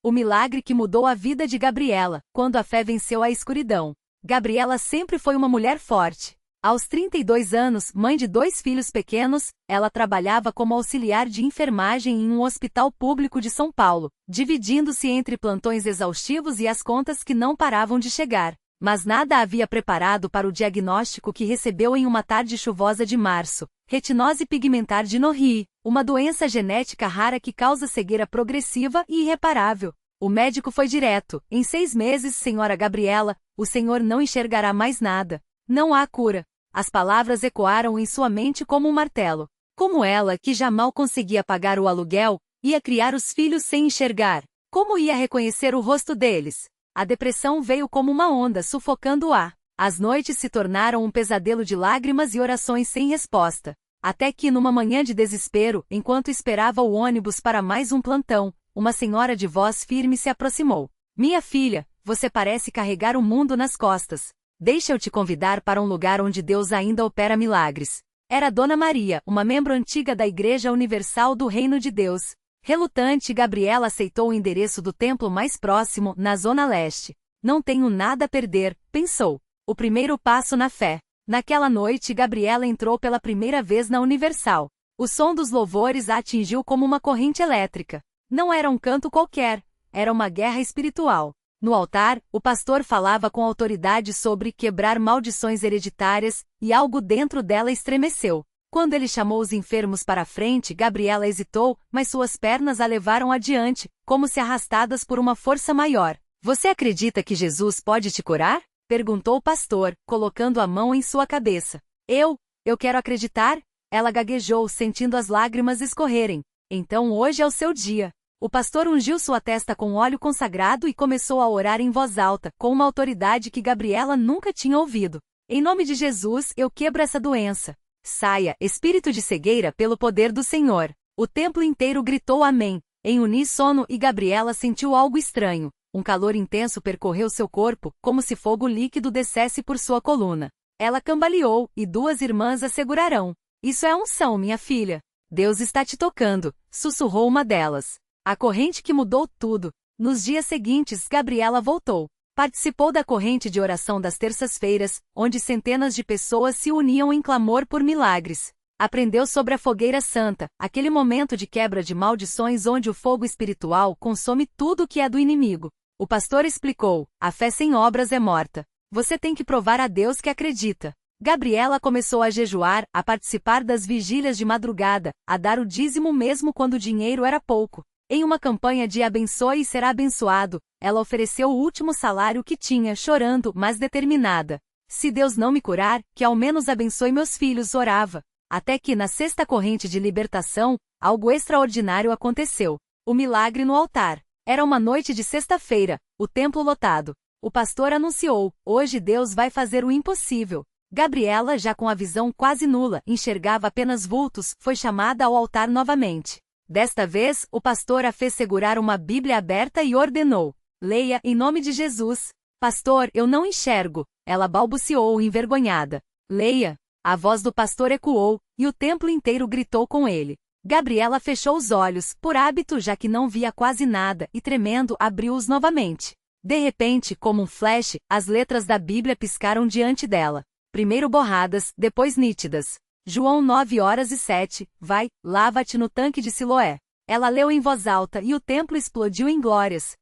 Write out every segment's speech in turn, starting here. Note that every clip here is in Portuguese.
O milagre que mudou a vida de Gabriela, quando a fé venceu a escuridão. Gabriela sempre foi uma mulher forte. Aos 32 anos, mãe de 2 filhos pequenos, ela trabalhava como auxiliar de enfermagem em um hospital público de São Paulo, dividindo-se entre plantões exaustivos e as contas que não paravam de chegar. Mas nada a havia preparado para o diagnóstico que recebeu em uma tarde chuvosa de março: retinose pigmentar de Norrie, uma doença genética rara que causa cegueira progressiva e irreparável. O médico foi direto: em 6 meses, senhora Gabriela, o senhor não enxergará mais nada. Não há cura. As palavras ecoaram em sua mente como um martelo. Como ela, que já mal conseguia pagar o aluguel, ia criar os filhos sem enxergar? Como ia reconhecer o rosto deles? A depressão veio como uma onda, sufocando-a. As noites se tornaram um pesadelo de lágrimas e orações sem resposta. Até que, numa manhã de desespero, enquanto esperava o ônibus para mais um plantão, uma senhora de voz firme se aproximou. Minha filha, você parece carregar o mundo nas costas. Deixa eu te convidar para um lugar onde Deus ainda opera milagres. Era Dona Maria, uma membro antiga da Igreja Universal do Reino de Deus. Relutante, Gabriela aceitou o endereço do templo mais próximo, na Zona Leste. Não tenho nada a perder, pensou. O primeiro passo na fé. Naquela noite, Gabriela entrou pela primeira vez na Universal. O som dos louvores a atingiu como uma corrente elétrica. Não era um canto qualquer, era uma guerra espiritual. No altar, o pastor falava com autoridade sobre quebrar maldições hereditárias, e algo dentro dela estremeceu. Quando ele chamou os enfermos para a frente, Gabriela hesitou, mas suas pernas a levaram adiante, como se arrastadas por uma força maior. Você acredita que Jesus pode te curar? Perguntou o pastor, colocando a mão em sua cabeça. Eu quero acreditar? Ela gaguejou, sentindo as lágrimas escorrerem. Então hoje é o seu dia. O pastor ungiu sua testa com óleo consagrado e começou a orar em voz alta, com uma autoridade que Gabriela nunca tinha ouvido. Em nome de Jesus, eu quebro essa doença. Saia, espírito de cegueira, pelo poder do Senhor. O templo inteiro gritou amém, em uníssono, e Gabriela sentiu algo estranho. Um calor intenso percorreu seu corpo, como se fogo líquido descesse por sua coluna. Ela cambaleou, e 2 irmãs a segurarão. Isso é unção, minha filha. Deus está te tocando, sussurrou uma delas. A corrente que mudou tudo. Nos dias seguintes, Gabriela voltou. Participou da corrente de oração das terças-feiras, onde centenas de pessoas se uniam em clamor por milagres. Aprendeu sobre a fogueira santa, aquele momento de quebra de maldições onde o fogo espiritual consome tudo que é do inimigo. O pastor explicou: a fé sem obras é morta. Você tem que provar a Deus que acredita. Gabriela começou a jejuar, a participar das vigílias de madrugada, a dar o dízimo mesmo quando o dinheiro era pouco. Em uma campanha de abençoe e será abençoado, ela ofereceu o último salário que tinha, chorando, mas determinada. Se Deus não me curar, que ao menos abençoe meus filhos, orava. Até que, na 6ª corrente de libertação, algo extraordinário aconteceu. O milagre no altar. Era uma noite de sexta-feira, o templo lotado. O pastor anunciou: hoje Deus vai fazer o impossível. Gabriela, já com a visão quase nula, enxergava apenas vultos, foi chamada ao altar novamente. Desta vez, o pastor a fez segurar uma Bíblia aberta e ordenou: leia, em nome de Jesus. Pastor, eu não enxergo. Ela balbuciou, envergonhada. Leia. A voz do pastor ecoou, e o templo inteiro gritou com ele. Gabriela fechou os olhos, por hábito, já que não via quase nada, e tremendo, abriu-os novamente. De repente, como um flash, as letras da Bíblia piscaram diante dela. Primeiro borradas, depois nítidas. João 9h07, vai, lava-te no tanque de Siloé. Ela leu em voz alta e o templo explodiu em glórias.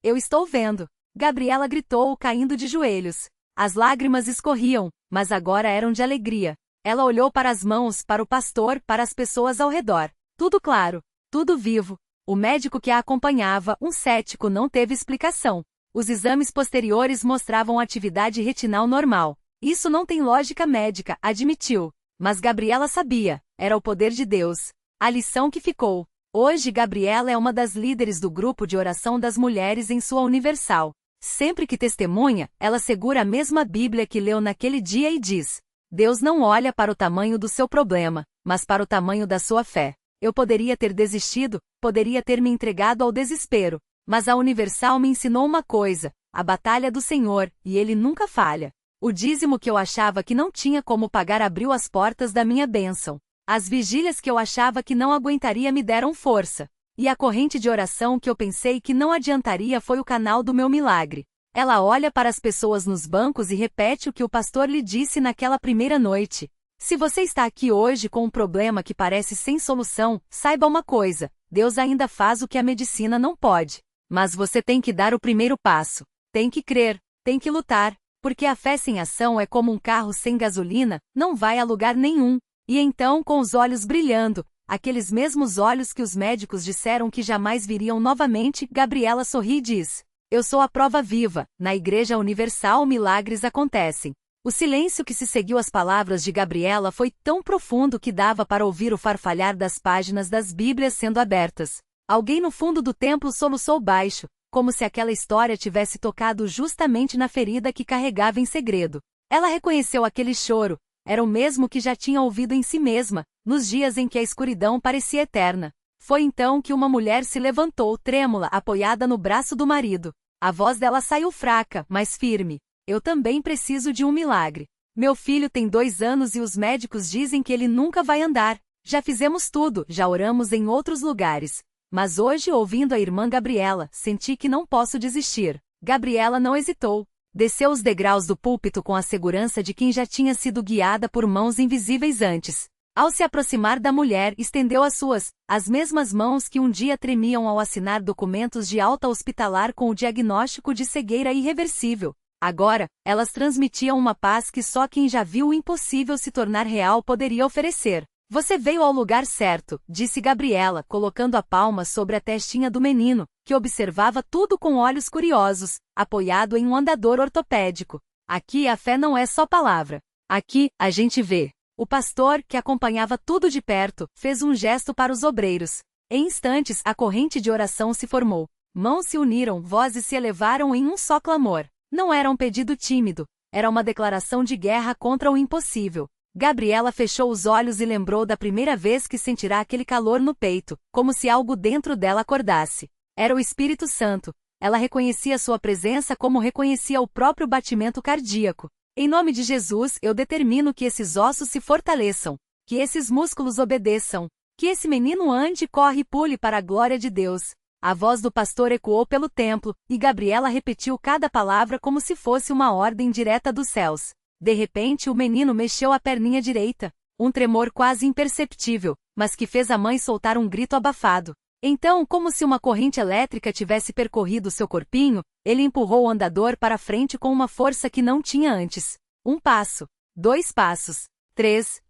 Eu estou vendo. Gabriela gritou, caindo de joelhos. As lágrimas escorriam, mas agora eram de alegria. Ela olhou para as mãos, para o pastor, para as pessoas ao redor. Tudo claro, tudo vivo. O médico que a acompanhava, um cético, não teve explicação. Os exames posteriores mostravam atividade retinal normal. Isso não tem lógica médica, admitiu. Mas Gabriela sabia, era o poder de Deus. A lição que ficou. Hoje Gabriela é uma das líderes do grupo de oração das mulheres em sua Universal. Sempre que testemunha, ela segura a mesma Bíblia que leu naquele dia e diz: Deus não olha para o tamanho do seu problema, mas para o tamanho da sua fé. Eu poderia ter desistido, poderia ter me entregado ao desespero, mas a Universal me ensinou uma coisa: a batalha do Senhor, e Ele nunca falha. O dízimo que eu achava que não tinha como pagar abriu as portas da minha bênção. As vigílias que eu achava que não aguentaria me deram força. E a corrente de oração que eu pensei que não adiantaria foi o canal do meu milagre. Ela olha para as pessoas nos bancos e repete o que o pastor lhe disse naquela primeira noite. Se você está aqui hoje com um problema que parece sem solução, saiba uma coisa: Deus ainda faz o que a medicina não pode. Mas você tem que dar o primeiro passo. Tem que crer, tem que lutar, porque a fé sem ação é como um carro sem gasolina, não vai a lugar nenhum. E então, com os olhos brilhando, aqueles mesmos olhos que os médicos disseram que jamais viriam novamente, Gabriela sorri e diz: eu sou a prova viva, na Igreja Universal milagres acontecem. O silêncio que se seguiu às palavras de Gabriela foi tão profundo que dava para ouvir o farfalhar das páginas das Bíblias sendo abertas. Alguém no fundo do templo soluçou baixo, como se aquela história tivesse tocado justamente na ferida que carregava em segredo. Ela reconheceu aquele choro, era o mesmo que já tinha ouvido em si mesma, nos dias em que a escuridão parecia eterna. Foi então que uma mulher se levantou, trêmula, apoiada no braço do marido. A voz dela saiu fraca, mas firme. Eu também preciso de um milagre. Meu filho tem 2 anos e os médicos dizem que ele nunca vai andar. Já fizemos tudo, já oramos em outros lugares. Mas hoje, ouvindo a irmã Gabriela, senti que não posso desistir. Gabriela não hesitou. Desceu os degraus do púlpito com a segurança de quem já tinha sido guiada por mãos invisíveis antes. Ao se aproximar da mulher, estendeu as mesmas mãos que um dia tremiam ao assinar documentos de alta hospitalar com o diagnóstico de cegueira irreversível. Agora, elas transmitiam uma paz que só quem já viu o impossível se tornar real poderia oferecer. Você veio ao lugar certo, disse Gabriela, colocando a palma sobre a testinha do menino, que observava tudo com olhos curiosos, apoiado em um andador ortopédico. Aqui a fé não é só palavra. Aqui, a gente vê. O pastor, que acompanhava tudo de perto, fez um gesto para os obreiros. Em instantes, a corrente de oração se formou. Mãos se uniram, vozes se elevaram em um só clamor. Não era um pedido tímido, era uma declaração de guerra contra o impossível. Gabriela fechou os olhos e lembrou da primeira vez que sentirá aquele calor no peito, como se algo dentro dela acordasse. Era o Espírito Santo. Ela reconhecia sua presença como reconhecia o próprio batimento cardíaco. Em nome de Jesus, eu determino que esses ossos se fortaleçam, que esses músculos obedeçam, que esse menino ande, corre e pule para a glória de Deus. A voz do pastor ecoou pelo templo, e Gabriela repetiu cada palavra como se fosse uma ordem direta dos céus. De repente o menino mexeu a perninha direita, um tremor quase imperceptível, mas que fez a mãe soltar um grito abafado. Então, como se uma corrente elétrica tivesse percorrido seu corpinho, ele empurrou o andador para frente com uma força que não tinha antes. 1 passo, 2 passos, 3.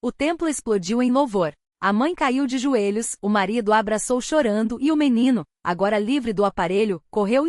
O templo explodiu em louvor. A mãe caiu de joelhos, o marido a abraçou chorando e o menino, agora livre do aparelho, correu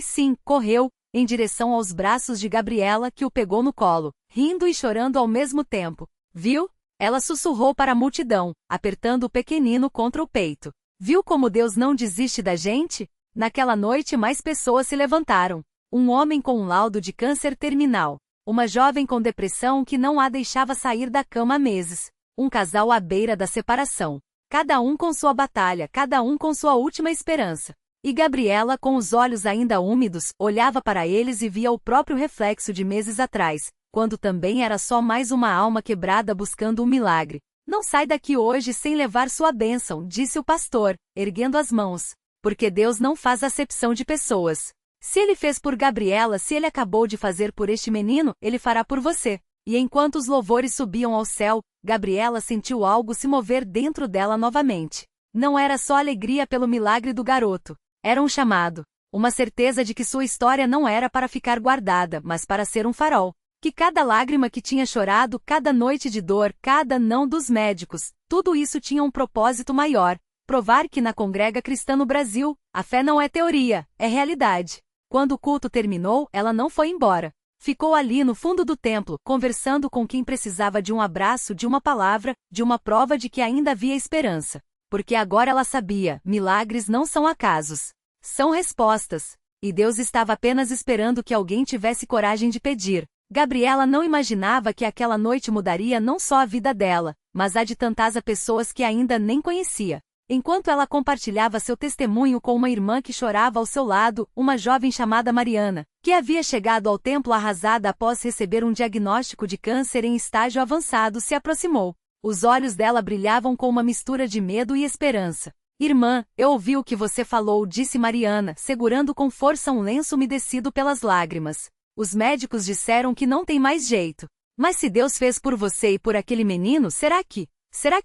em direção aos braços de Gabriela, que o pegou no colo, rindo e chorando ao mesmo tempo. Viu? Ela sussurrou para a multidão, apertando o pequenino contra o peito. Viu como Deus não desiste da gente? Naquela noite mais pessoas se levantaram. Um homem com um laudo de câncer terminal. Uma jovem com depressão que não a deixava sair da cama há meses. Um casal à beira da separação. Cada um com sua batalha, cada um com sua última esperança. E Gabriela, com os olhos ainda úmidos, olhava para eles e via o próprio reflexo de meses atrás, quando também era só mais uma alma quebrada buscando um milagre. Não sai daqui hoje sem levar sua bênção, disse o pastor, erguendo as mãos. Porque Deus não faz acepção de pessoas. Se ele fez por Gabriela, se ele acabou de fazer por este menino, ele fará por você. E enquanto os louvores subiam ao céu, Gabriela sentiu algo se mover dentro dela novamente. Não era só alegria pelo milagre do garoto. Era um chamado. Uma certeza de que sua história não era para ficar guardada, mas para ser um farol. Que cada lágrima que tinha chorado, cada noite de dor, cada não dos médicos, tudo isso tinha um propósito maior. Provar que na Congrega Cristã no Brasil, a fé não é teoria, é realidade. Quando o culto terminou, ela não foi embora. Ficou ali no fundo do templo, conversando com quem precisava de um abraço, de uma palavra, de uma prova de que ainda havia esperança. Porque agora ela sabia, milagres não são acasos. São respostas. E Deus estava apenas esperando que alguém tivesse coragem de pedir. Gabriela não imaginava que aquela noite mudaria não só a vida dela, mas a de tantas pessoas que ainda nem conhecia. Enquanto ela compartilhava seu testemunho com uma irmã que chorava ao seu lado, uma jovem chamada Mariana, que havia chegado ao templo arrasada após receber um diagnóstico de câncer em estágio avançado, se aproximou. Os olhos dela brilhavam com uma mistura de medo e esperança. Irmã, eu ouvi o que você falou, disse Mariana, segurando com força um lenço umedecido pelas lágrimas. Os médicos disseram que não tem mais jeito. Mas se Deus fez por você e por aquele menino, será que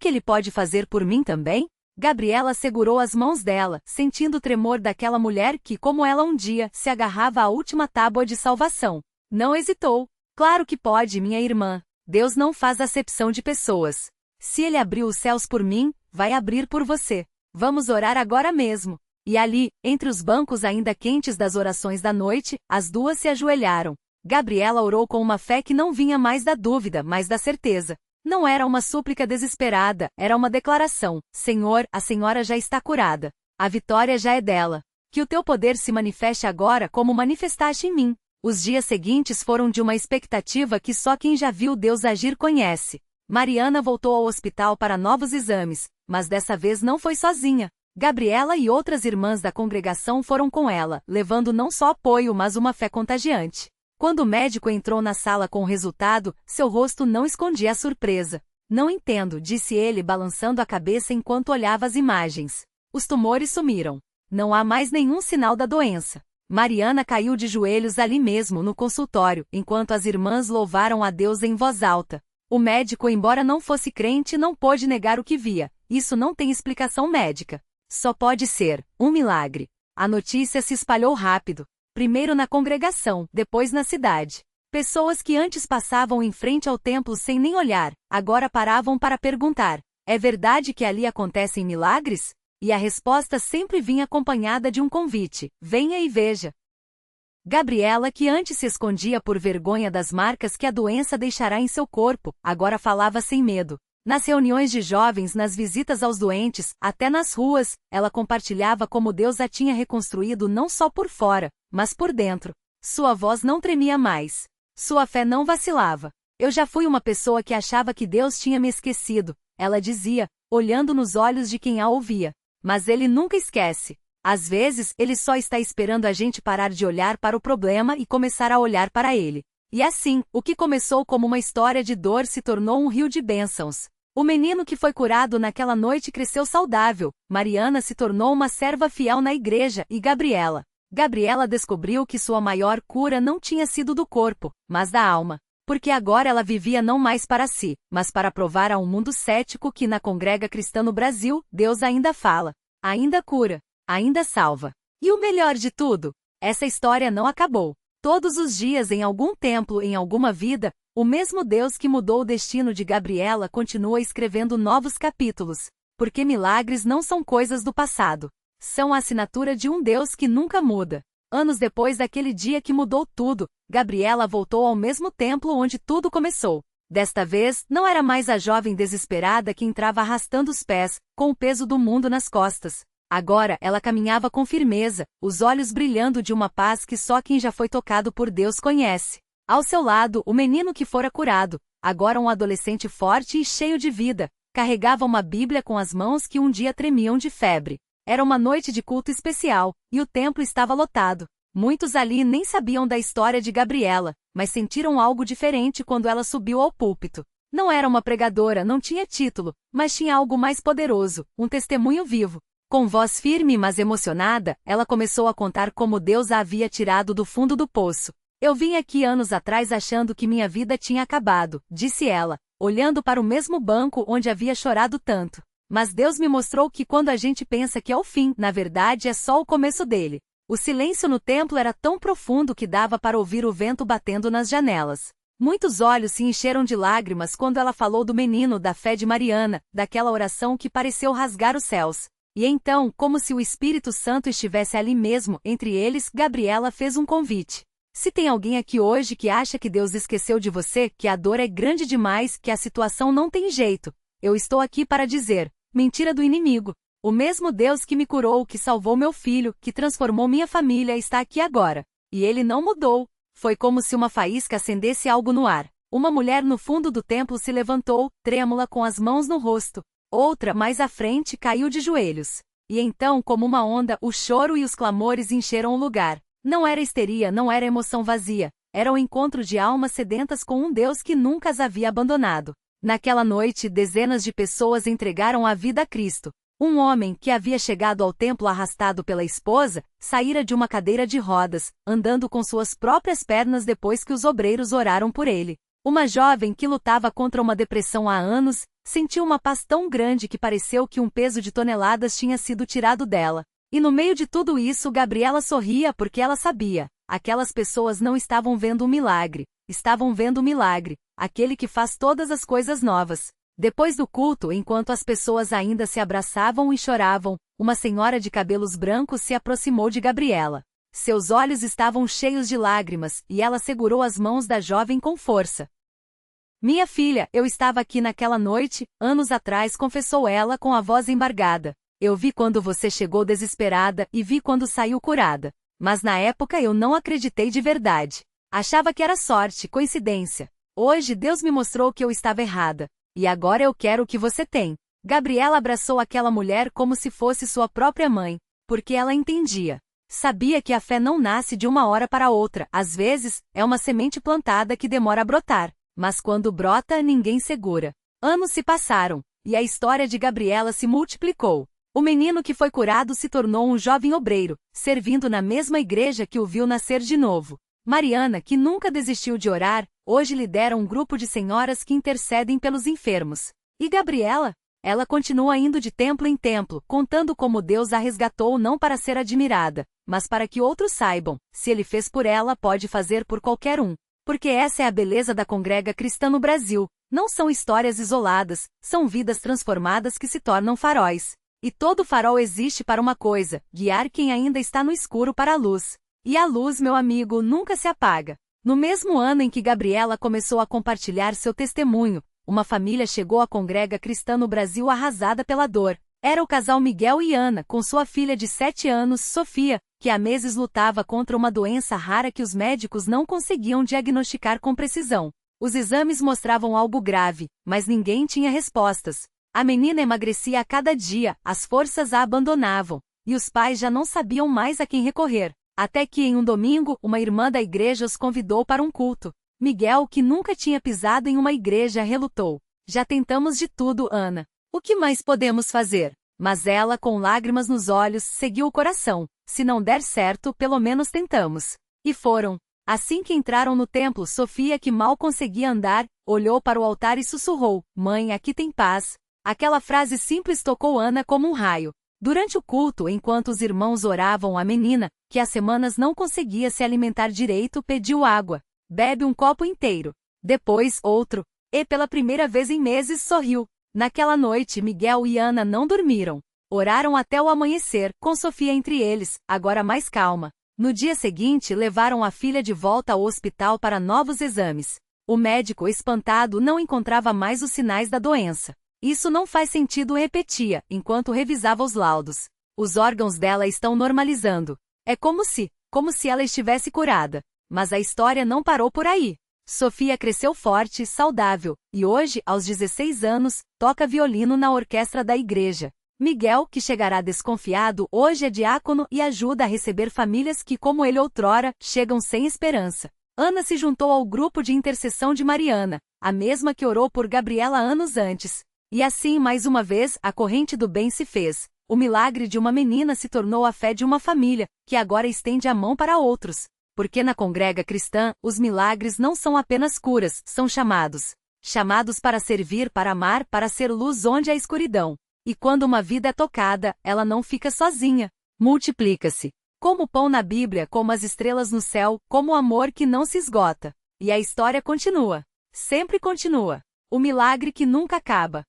ele pode fazer por mim também? Gabriela segurou as mãos dela, sentindo o tremor daquela mulher que, como ela um dia, se agarrava à última tábua de salvação. Não hesitou. Claro que pode, minha irmã. Deus não faz acepção de pessoas. Se Ele abriu os céus por mim, vai abrir por você. Vamos orar agora mesmo. E ali, entre os bancos ainda quentes das orações da noite, as duas se ajoelharam. Gabriela orou com uma fé que não vinha mais da dúvida, mas da certeza. Não era uma súplica desesperada, era uma declaração: Senhor, a senhora já está curada. A vitória já é dela. Que o teu poder se manifeste agora como manifestaste em mim. Os dias seguintes foram de uma expectativa que só quem já viu Deus agir conhece. Mariana voltou ao hospital para novos exames, mas dessa vez não foi sozinha. Gabriela e outras irmãs da congregação foram com ela, levando não só apoio mas uma fé contagiante. Quando o médico entrou na sala com o resultado, seu rosto não escondia a surpresa. Não entendo, disse ele balançando a cabeça enquanto olhava as imagens. Os tumores sumiram. Não há mais nenhum sinal da doença. Mariana caiu de joelhos ali mesmo no consultório, enquanto as irmãs louvaram a Deus em voz alta. O médico, embora não fosse crente, não pôde negar o que via. Isso não tem explicação médica. Só pode ser um milagre. A notícia se espalhou rápido. Primeiro na congregação, depois na cidade. Pessoas que antes passavam em frente ao templo sem nem olhar, agora paravam para perguntar: é verdade que ali acontecem milagres? E a resposta sempre vinha acompanhada de um convite: venha e veja. Gabriela, que antes se escondia por vergonha das marcas que a doença deixará em seu corpo, agora falava sem medo. Nas reuniões de jovens, nas visitas aos doentes, até nas ruas, ela compartilhava como Deus a tinha reconstruído não só por fora, mas por dentro. Sua voz não tremia mais. Sua fé não vacilava. Eu já fui uma pessoa que achava que Deus tinha me esquecido, ela dizia, olhando nos olhos de quem a ouvia. Mas Ele nunca esquece. Às vezes, Ele só está esperando a gente parar de olhar para o problema e começar a olhar para Ele. E assim, o que começou como uma história de dor se tornou um rio de bênçãos. O menino que foi curado naquela noite cresceu saudável, Mariana se tornou uma serva fiel na igreja e Gabriela descobriu que sua maior cura não tinha sido do corpo, mas da alma. Porque agora ela vivia não mais para si, mas para provar a um mundo cético que na Congrega Cristã no Brasil, Deus ainda fala, ainda cura, ainda salva. E o melhor de tudo, essa história não acabou. Todos os dias em algum templo, em alguma vida, o mesmo Deus que mudou o destino de Gabriela continua escrevendo novos capítulos, porque milagres não são coisas do passado. São a assinatura de um Deus que nunca muda. Anos depois daquele dia que mudou tudo, Gabriela voltou ao mesmo templo onde tudo começou. Desta vez, não era mais a jovem desesperada que entrava arrastando os pés, com o peso do mundo nas costas. Agora, ela caminhava com firmeza, os olhos brilhando de uma paz que só quem já foi tocado por Deus conhece. Ao seu lado, o menino que fora curado, agora um adolescente forte e cheio de vida, carregava uma Bíblia com as mãos que um dia tremiam de febre. Era uma noite de culto especial, e o templo estava lotado. Muitos ali nem sabiam da história de Gabriela, mas sentiram algo diferente quando ela subiu ao púlpito. Não era uma pregadora, não tinha título, mas tinha algo mais poderoso, um testemunho vivo. Com voz firme mas emocionada, ela começou a contar como Deus a havia tirado do fundo do poço. Eu vim aqui anos atrás achando que minha vida tinha acabado, disse ela, olhando para o mesmo banco onde havia chorado tanto. Mas Deus me mostrou que quando a gente pensa que é o fim, na verdade é só o começo dele. O silêncio no templo era tão profundo que dava para ouvir o vento batendo nas janelas. Muitos olhos se encheram de lágrimas quando ela falou do menino, da fé de Mariana, daquela oração que pareceu rasgar os céus. E então, como se o Espírito Santo estivesse ali mesmo, entre eles, Gabriela fez um convite. Se tem alguém aqui hoje que acha que Deus esqueceu de você, que a dor é grande demais, que a situação não tem jeito, eu estou aqui para dizer, mentira do inimigo. O mesmo Deus que me curou, que salvou meu filho, que transformou minha família está aqui agora. E ele não mudou. Foi como se uma faísca acendesse algo no ar. Uma mulher no fundo do templo se levantou, trêmula com as mãos no rosto. Outra, mais à frente, caiu de joelhos. E então, como uma onda, o choro e os clamores encheram o lugar. Não era histeria, não era emoção vazia. Era o encontro de almas sedentas com um Deus que nunca as havia abandonado. Naquela noite, dezenas de pessoas entregaram a vida a Cristo. Um homem, que havia chegado ao templo arrastado pela esposa, saíra de uma cadeira de rodas, andando com suas próprias pernas depois que os obreiros oraram por ele. Uma jovem que lutava contra uma depressão há anos, sentiu uma paz tão grande que pareceu que um peso de toneladas tinha sido tirado dela. E no meio de tudo isso, Gabriela sorria porque ela sabia. Aquelas pessoas não estavam vendo um milagre, estavam vendo o milagre, aquele que faz todas as coisas novas. Depois do culto, enquanto as pessoas ainda se abraçavam e choravam, uma senhora de cabelos brancos se aproximou de Gabriela. Seus olhos estavam cheios de lágrimas, e ela segurou as mãos da jovem com força. Minha filha, eu estava aqui naquela noite, anos atrás, confessou ela com a voz embargada. Eu vi quando você chegou desesperada e vi quando saiu curada. Mas na época eu não acreditei de verdade. Achava que era sorte, coincidência. Hoje Deus me mostrou que eu estava errada. E agora eu quero o que você tem. Gabriela abraçou aquela mulher como se fosse sua própria mãe, porque ela entendia. Sabia que a fé não nasce de uma hora para outra, às vezes, é uma semente plantada que demora a brotar, mas quando brota, ninguém segura. Anos se passaram, e a história de Gabriela se multiplicou. O menino que foi curado se tornou um jovem obreiro, servindo na mesma igreja que o viu nascer de novo. Mariana, que nunca desistiu de orar, hoje lidera um grupo de senhoras que intercedem pelos enfermos. E Gabriela? Ela continua indo de templo em templo, contando como Deus a resgatou não para ser admirada, mas para que outros saibam, se Ele fez por ela, pode fazer por qualquer um. Porque essa é a beleza da Congrega Cristã no Brasil. Não são histórias isoladas, são vidas transformadas que se tornam faróis. E todo farol existe para uma coisa, guiar quem ainda está no escuro para a luz. E a luz, meu amigo, nunca se apaga. No mesmo ano em que Gabriela começou a compartilhar seu testemunho, uma família chegou à Congrega Cristã no Brasil arrasada pela dor. Era o casal Miguel e Ana, com sua filha de 7 anos, Sofia, que há meses lutava contra uma doença rara que os médicos não conseguiam diagnosticar com precisão. Os exames mostravam algo grave, mas ninguém tinha respostas. A menina emagrecia a cada dia, as forças a abandonavam, e os pais já não sabiam mais a quem recorrer. Até que em um domingo, uma irmã da igreja os convidou para um culto. Miguel, que nunca tinha pisado em uma igreja, relutou. Já tentamos de tudo, Ana. O que mais podemos fazer? Mas ela, com lágrimas nos olhos, seguiu o coração. Se não der certo, pelo menos tentamos. E foram. Assim que entraram no templo, Sofia, que mal conseguia andar, olhou para o altar e sussurrou: Mãe, aqui tem paz. Aquela frase simples tocou Ana como um raio. Durante o culto, enquanto os irmãos oravam, a menina, que há semanas não conseguia se alimentar direito, pediu água. Bebe um copo inteiro. Depois, outro. E pela primeira vez em meses, sorriu. Naquela noite, Miguel e Ana não dormiram. Oraram até o amanhecer, com Sofia entre eles, agora mais calma. No dia seguinte, levaram a filha de volta ao hospital para novos exames. O médico, espantado, não encontrava mais os sinais da doença. Isso não faz sentido, repetia, enquanto revisava os laudos. Os órgãos dela estão normalizando. É como se ela estivesse curada. Mas a história não parou por aí. Sofia cresceu forte, saudável, e hoje, aos 16 anos, toca violino na orquestra da igreja. Miguel, que chegará desconfiado, hoje é diácono e ajuda a receber famílias que, como ele outrora, chegam sem esperança. Ana se juntou ao grupo de intercessão de Mariana, a mesma que orou por Gabriela anos antes. E assim, mais uma vez, a corrente do bem se fez. O milagre de uma menina se tornou a fé de uma família, que agora estende a mão para outros. Porque na Congrega Cristã, os milagres não são apenas curas, são chamados. Chamados para servir, para amar, para ser luz onde há escuridão. E quando uma vida é tocada, ela não fica sozinha. Multiplica-se. Como o pão na Bíblia, como as estrelas no céu, como o amor que não se esgota. E a história continua. Sempre continua. O milagre que nunca acaba.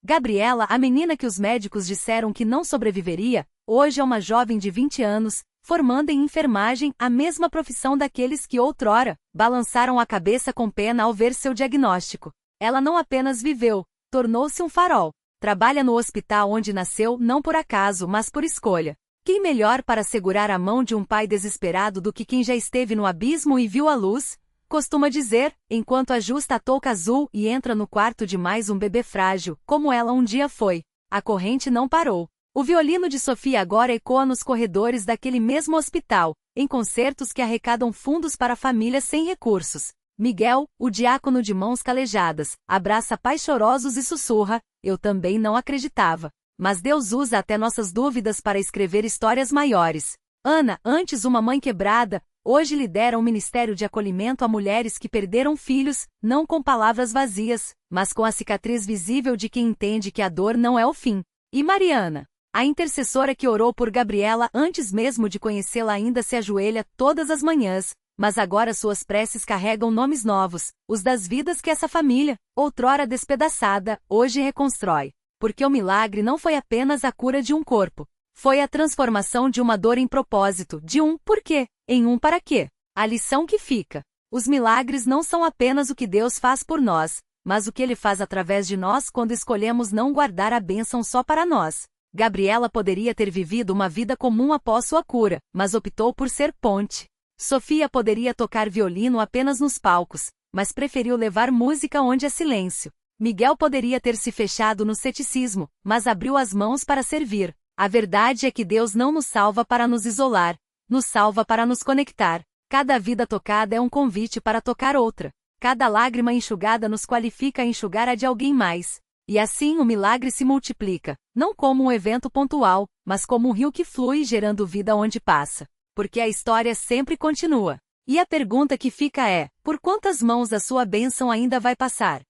Gabriela, a menina que os médicos disseram que não sobreviveria, hoje é uma jovem de 20 anos, formando em enfermagem, a mesma profissão daqueles que outrora balançaram a cabeça com pena ao ver seu diagnóstico. Ela não apenas viveu, tornou-se um farol. Trabalha no hospital onde nasceu, não por acaso, mas por escolha. Quem melhor para segurar a mão de um pai desesperado do que quem já esteve no abismo e viu a luz? Costuma dizer, enquanto ajusta a touca azul e entra no quarto de mais um bebê frágil, como ela um dia foi. A corrente não parou. O violino de Sofia agora ecoa nos corredores daquele mesmo hospital, em concertos que arrecadam fundos para famílias sem recursos. Miguel, o diácono de mãos calejadas, abraça pais chorosos e sussurra: Eu também não acreditava. Mas Deus usa até nossas dúvidas para escrever histórias maiores. Ana, antes uma mãe quebrada, hoje lidera um ministério de acolhimento a mulheres que perderam filhos, não com palavras vazias, mas com a cicatriz visível de quem entende que a dor não é o fim. E Mariana, a intercessora que orou por Gabriela antes mesmo de conhecê-la, ainda se ajoelha todas as manhãs, mas agora suas preces carregam nomes novos, os das vidas que essa família, outrora despedaçada, hoje reconstrói. Porque o milagre não foi apenas a cura de um corpo. Foi a transformação de uma dor em propósito, de um porquê, em um para quê. A lição que fica. Os milagres não são apenas o que Deus faz por nós, mas o que Ele faz através de nós quando escolhemos não guardar a bênção só para nós. Gabriela poderia ter vivido uma vida comum após sua cura, mas optou por ser ponte. Sofia poderia tocar violino apenas nos palcos, mas preferiu levar música onde há silêncio. Miguel poderia ter se fechado no ceticismo, mas abriu as mãos para servir. A verdade é que Deus não nos salva para nos isolar, nos salva para nos conectar. Cada vida tocada é um convite para tocar outra. Cada lágrima enxugada nos qualifica a enxugar a de alguém mais. E assim o milagre se multiplica, não como um evento pontual, mas como um rio que flui gerando vida onde passa. Porque a história sempre continua. E a pergunta que fica é: por quantas mãos a sua bênção ainda vai passar?